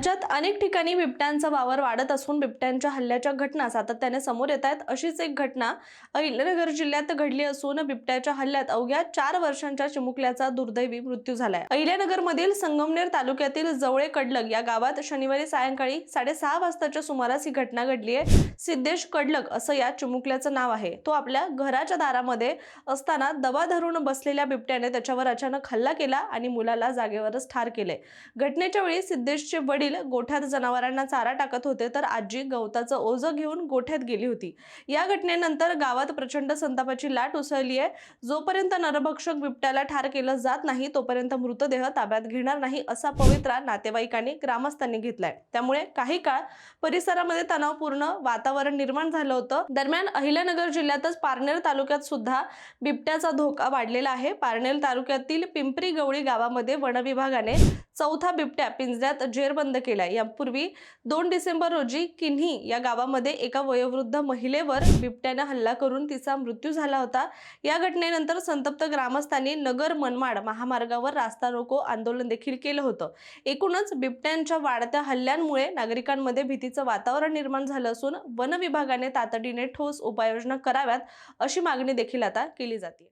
राज्यात अनेक ठिकाणी बिबट्यांचा वावर वाढत असून बिबट्यांच्या हल्ल्याच्या घटना सातत्याने समोर येत आहेत। अशीच एक घटना अहिल्यानगर जिल्ह्यात घडली असून बिबट्याच्या हल्ल्यात अवघ्या 4 वर्षांच्या चिमुकल्याचा दुर्दैवी मृत्यू झालाय। अहिल्यानगर मधील संगमनेर तालुक्यातील जवळे कडलग या गावात शनिवारी सायंकाळी 6:30 वाजताच्या सुमारास ही घटना घडली आहे। सिद्धेश कडलग असं या चिमुकल्याचं नाव आहे। तो आपल्या घराच्या दारामध्ये असताना दबा धरून बसलेल्या बिबट्याने त्याच्यावर अचानक हल्ला केला आणि मुलाला जागेवरच ठार केले। घटनेच्या वेळी सिद्धेशचे वडील गोठ्यात जनावरांना चारा टाकत होते, तर आजी गवताचं ओझं घेऊन गोठ्यात गेली होती। या घटनेनंतर गावात प्रचंड संतापाची लाट उसळली आहे। जोपर्यंत नरभक्षक बिबट्याला ठार केलं जात नाही तोपर्यंत मृतदेह ताब्यात घेणार नाही असा पवित्रा नातेवाईकांनी ग्रामस्थांनी घेतलाय। त्यामुळे काही काळ परिसरामध्ये तणावपूर्ण वातावरण निर्माण झालं होतं। दरम्यान अहिल्यानगर जिल्ह्यातच पारनेर तालुक्यात सुद्धा बिबट्याचा धोका वाढलेला आहे। पारनेर तालुक्यातील पिंपरी गवळी गावामध्ये वन विभागाने चौथा बिबट्या पिंजऱ्यात जेरबंद केलाय। यापूर्वी 2 डिसेंबर रोजी किन्ही या गावामध्ये एका वयोवृद्ध महिलेवर बिबट्याने हल्ला करून तिचा मृत्यू झाला होता। या घटनेनंतर संतप्त ग्रामस्थांनी नगर मनमाड महामार्गावर रास्ता रोको आंदोलन देखील केलं होतं। एकूणच बिबट्यांच्या वाढत्या हल्ल्यांमुळे नागरिकांमध्ये भीतीचं वातावरण निर्माण झालं असून वन विभागाने तातडीने ठोस उपाययोजना कराव्यात अशी मागणी देखील आता केली जाते।